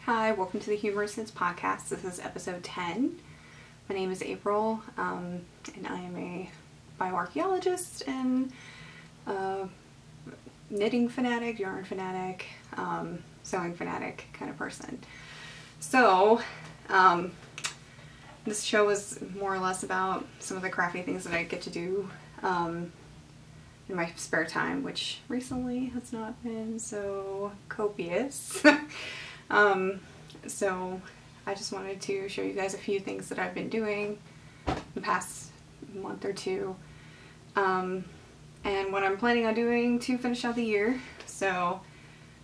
Hi, welcome to the Humerusknits podcast. This is episode 10. My name is April, and I am a bioarchaeologist and knitting fanatic, yarn fanatic, sewing fanatic kind of person. So, this show is more or less about some of the crafty things that I get to do in my spare time, which recently has not been so copious. So I just wanted to show you guys a few things that I've been doing the past month or two, and what I'm planning on doing to finish out the year. So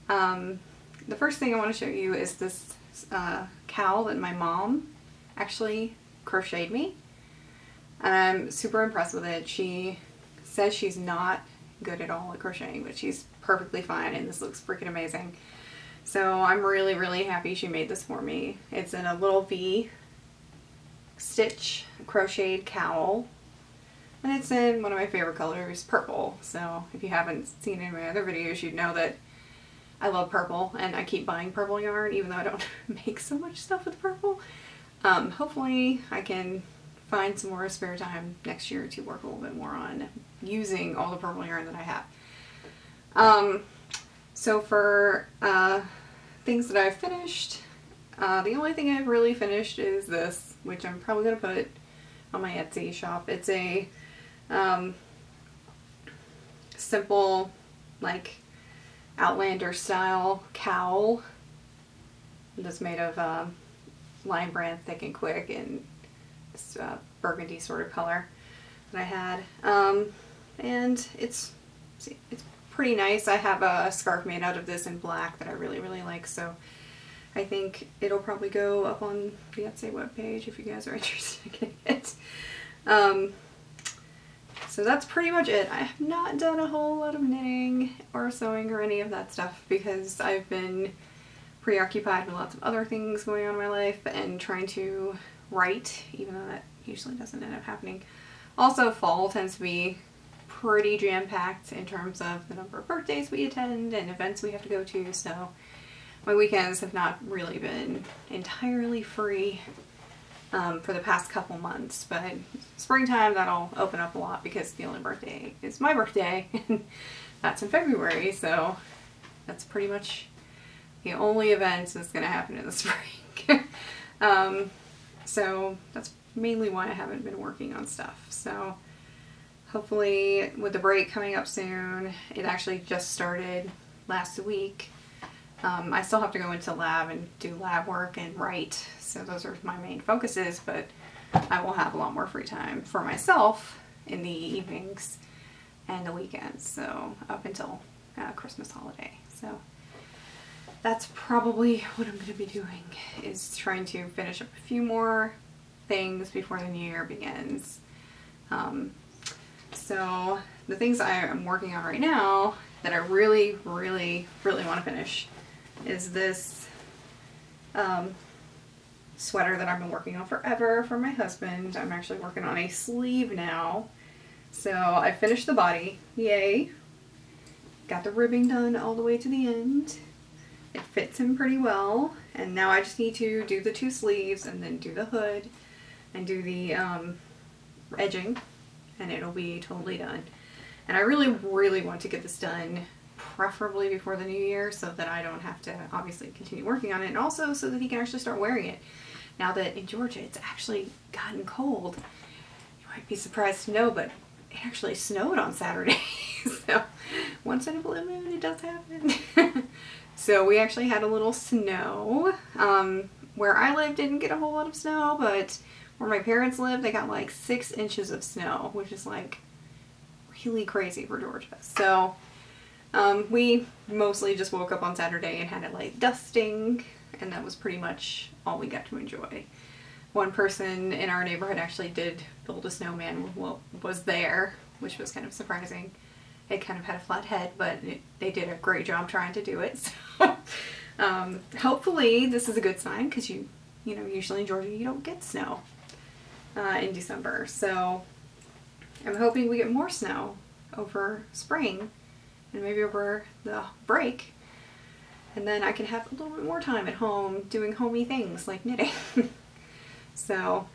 the first thing I want to show you is this cowl that my mom actually crocheted me, and I'm super impressed with it. She says she's not good at all at crocheting, but she's perfectly fine, and this looks freaking amazing. So I'm really, really happy she made this for me. It's in a little V stitch crocheted cowl, and it's in one of my favorite colors, purple. So if you haven't seen any of my other videos, you'd know that I love purple, and I keep buying purple yarn even though I don't make so much stuff with purple. Hopefully I can find some more spare time next year to work a little bit more on using all the purple yarn that I have. So for things that I've finished, the only thing I've really finished is this, which I'm probably going to put on my Etsy shop. It's a simple, like, Outlander style cowl that's made of Lion Brand Thick and Quick in this burgundy sort of color that I had. And it's pretty nice. I have a scarf made out of this in black that I really, really like, so I think it'll probably go up on the Etsy webpage if you guys are interested in getting it. So that's pretty much it. I have not done a whole lot of knitting or sewing or any of that stuff because I've been preoccupied with lots of other things going on in my life and trying to write, even though that usually doesn't end up happening. Also, fall tends to be pretty jam-packed in terms of the number of birthdays we attend and events we have to go to, so my weekends have not really been entirely free for the past couple months, but springtime that'll open up a lot because the only birthday is my birthday, and that's in February, so that's pretty much the only event that's going to happen in the spring. So that's mainly why I haven't been working on stuff. So hopefully with the break coming up soon, it actually just started last week. I still have to go into lab and do lab work and write, so those are my main focuses, but I will have a lot more free time for myself in the evenings and the weekends, so up until Christmas holiday. So that's probably what I'm going to be doing, is trying to finish up a few more things before the new year begins. So the things I am working on right now that I really, really, really want to finish is this sweater that I've been working on forever for my husband. I'm actually working on a sleeve now. So I finished the body. Yay. Got the ribbing done all the way to the end. It fits him pretty well. And now I just need to do the two sleeves and then do the hood and do the edging, and it'll be totally done. And I really, really want to get this done preferably before the new year so that I don't have to obviously continue working on it, and also so that he can actually start wearing it. Now that in Georgia it's actually gotten cold, you might be surprised to know, but it actually snowed on Saturday. So once in a blue moon it does happen. So we actually had a little snow. Where I live didn't get a whole lot of snow, but where my parents live, they got like 6 inches of snow, which is like really crazy for Georgia. So we mostly just woke up on Saturday and had a light dusting, and that was pretty much all we got to enjoy. One person in our neighborhood actually did build a snowman while was there, which was kind of surprising. It kind of had a flat head, but they did a great job trying to do it. So hopefully this is a good sign, because you know, usually in Georgia you don't get snow in December. So I'm hoping we get more snow over spring and maybe over the break. And then I can have a little bit more time at home doing homey things like knitting. So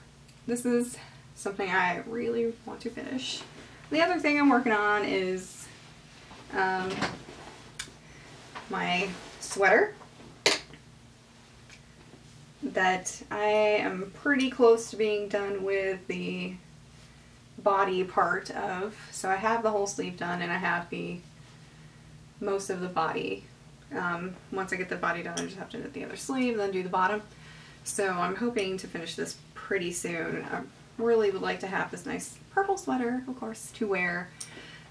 this is something I really want to finish. The other thing I'm working on is my sweater that I am pretty close to being done with the body part of. So I have the whole sleeve done and I have most of the body. Once I get the body done, I just have to knit the other sleeve, then do the bottom. So I'm hoping to finish this pretty soon. I really would like to have this nice purple sweater, of course, to wear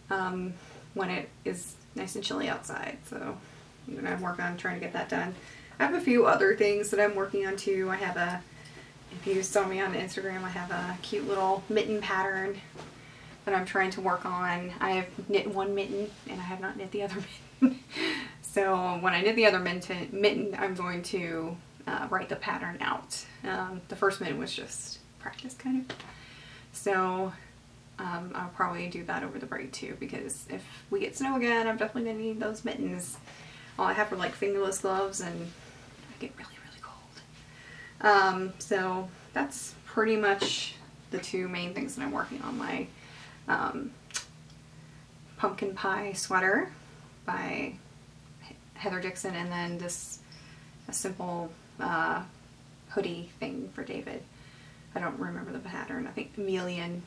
when it is nice and chilly outside. So I'm going to work on trying to get that done. I have a few other things that I'm working on too. I have if you saw me on Instagram, I have a cute little mitten pattern that I'm trying to work on. I have knit one mitten and I have not knit the other mitten. So when I knit the other mitten, I'm going to write the pattern out. The first mitten was just practice kind of. So I'll probably do that over the break too, because if we get snow again, I'm definitely going to need those mittens. All I have are like fingerless gloves and I get really, really cold. So that's pretty much the two main things that I'm working on. My pumpkin pie sweater by Heather Dixon, and then a simple hoodie thing for David. I don't remember the pattern. I think Emilian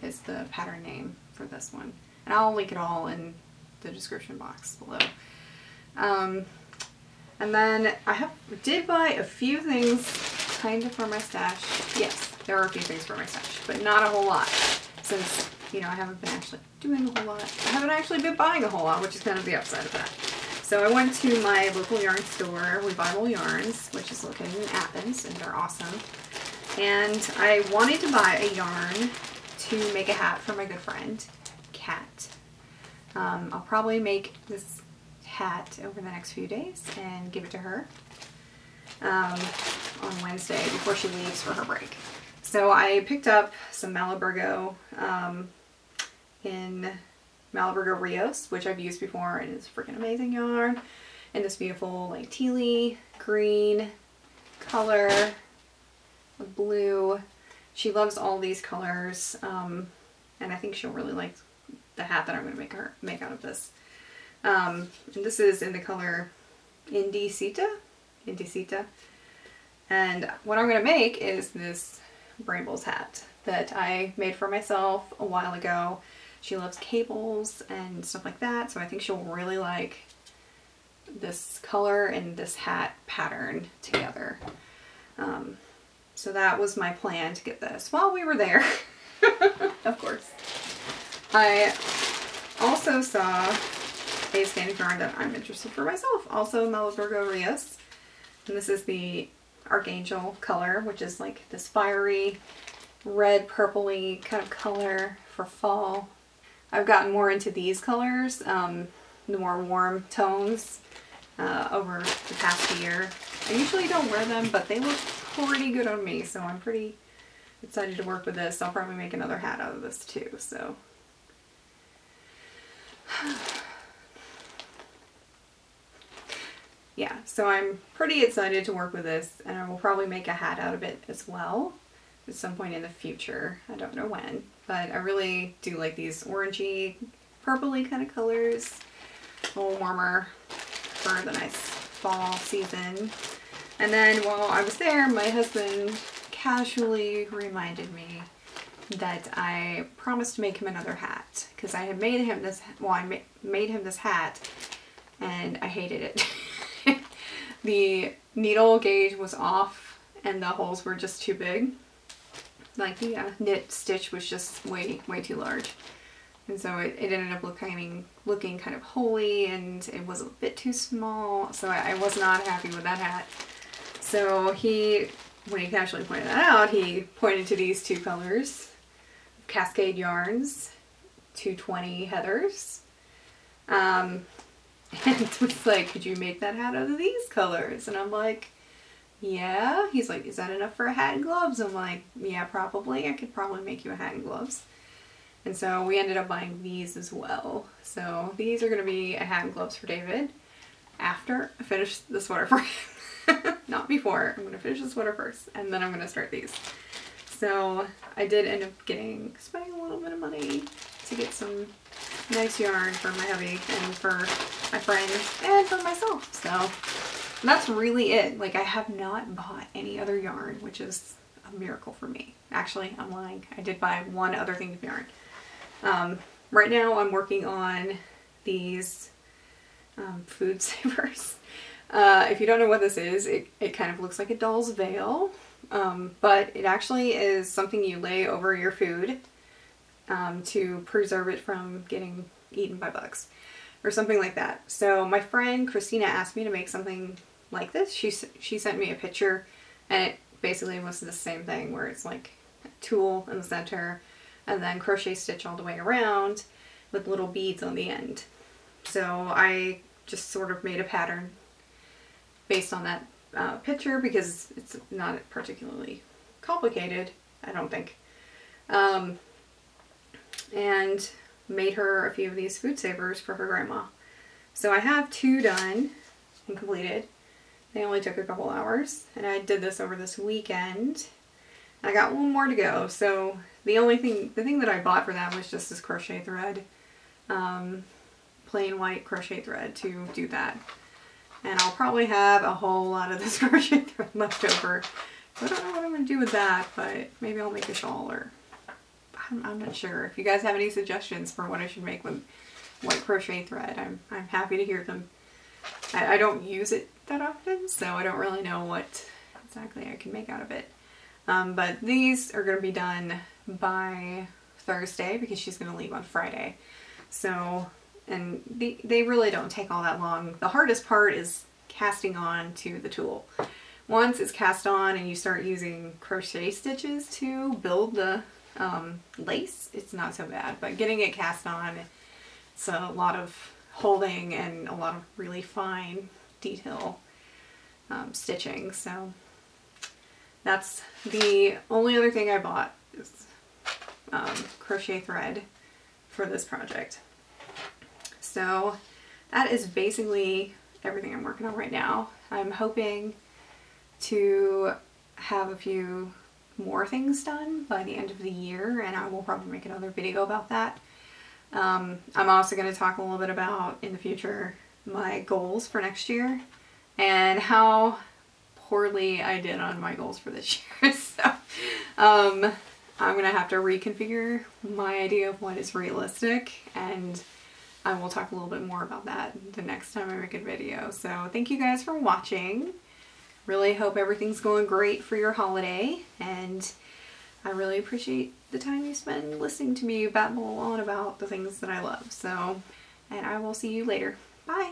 is the pattern name for this one. And I'll link it all in the description box below. And then I did buy a few things kind of for my stash. Yes, there are a few things for my stash, but not a whole lot, since, you know, I haven't been actually doing a whole lot. I haven't actually been buying a whole lot, which is kind of the upside of that. So I went to my local yarn store, Revival Yarns, which is located in Athens, and they're awesome. And I wanted to buy a yarn to make a hat for my good friend, Kat. I'll probably make this hat over the next few days and give it to her on Wednesday before she leaves for her break. So I picked up some Malaburgo in Malaburgo Rios, which I've used before, and it's freaking amazing yarn. And this beautiful like tealy green color, blue. She loves all these colors, and I think she'll really like the hat that I'm going to make out of this. And this is in the color Indicita. And what I'm going to make is this Brambles hat that I made for myself a while ago. She loves cables and stuff like that, so I think she'll really like this color and this hat pattern together. So that was my plan, to get this while we were there. Of course. I also saw a standing yarn that I'm interested for myself, also Malaburgo Rios. And this is the Archangel color, which is like this fiery red purpley kind of color for fall. I've gotten more into these colors, the more warm tones, over the past year. I usually don't wear them, but they look pretty good on me, so I'm pretty excited to work with this. I'll probably make another hat out of this too, so. Yeah, so I'm pretty excited to work with this, and I will probably make a hat out of it as well at some point in the future. I don't know when, but I really do like these orangey, purpley kind of colors. A little warmer for the nice fall season. And then while I was there, my husband casually reminded me that I promised to make him another hat, because I had made him this, well, I made him this hat and I hated it. The needle gauge was off and the holes were just too big. Like the knit stitch was just way too large. And so it ended up looking kind of holy, and it was a bit too small. So I was not happy with that hat. So when he casually pointed that out, he pointed to these two colors, Cascade Yarns, 220 Heathers. And it was like, could you make that hat out of these colors? And I'm like, yeah. He's like, is that enough for a hat and gloves? I'm like, yeah, probably. I could probably make you a hat and gloves. And so we ended up buying these as well. So these are going to be a hat and gloves for David. after I finish the sweater frame. Not before. I'm going to finish the sweater first, and then I'm going to start these. So I did end up spending a little bit of money to get some nice yarn for my hubby and for my friend and for myself. So that's really it. Like, I have not bought any other yarn, which is a miracle for me. Actually, I'm lying. I did buy one other thing of yarn. Right now I'm working on these food savers. If you don't know what this is, it kind of looks like a doll's veil, but it actually is something you lay over your food to preserve it from getting eaten by bugs or something like that. So my friend Christina asked me to make something like this. She sent me a picture, and it basically was the same thing, where it's like a tulle in the center and then crochet stitch all the way around with little beads on the end. So I just sort of made a pattern based on that picture, because it's not particularly complicated, I don't think. And made her a few of these food savers for her grandma. So I have 2 done and completed. They only took a couple hours, and I did this over this weekend. I got 1 more to go. So the thing that I bought for that was just this crochet thread, plain white crochet thread to do that. And I'll probably have a whole lot of this crochet thread left over. I don't know what I'm going to do with that, but maybe I'll make a shawl, or I'm not sure. If you guys have any suggestions for what I should make with white crochet thread, I'm happy to hear them. I don't use it that often, so I don't really know what exactly I can make out of it. But these are going to be done by Thursday, because she's going to leave on Friday. So, and they really don't take all that long. The hardest part is casting on to the tulle. Once it's cast on and you start using crochet stitches to build the lace, it's not so bad. But getting it cast on, it's a lot of holding and a lot of really fine detail stitching. So that's the only other thing I bought, is crochet thread for this project. So that is basically everything I'm working on right now. I'm hoping to have a few more things done by the end of the year, and I will probably make another video about that. I'm also going to talk a little bit about, in the future, my goals for next year and how poorly I did on my goals for this year. So I'm going to have to reconfigure my idea of what is realistic, and I will talk a little bit more about that the next time I make a video. So thank you guys for watching. Really hope everything's going great for your holiday, and I really appreciate the time you spend listening to me babble on about the things that I love. So, and I will see you later. Bye!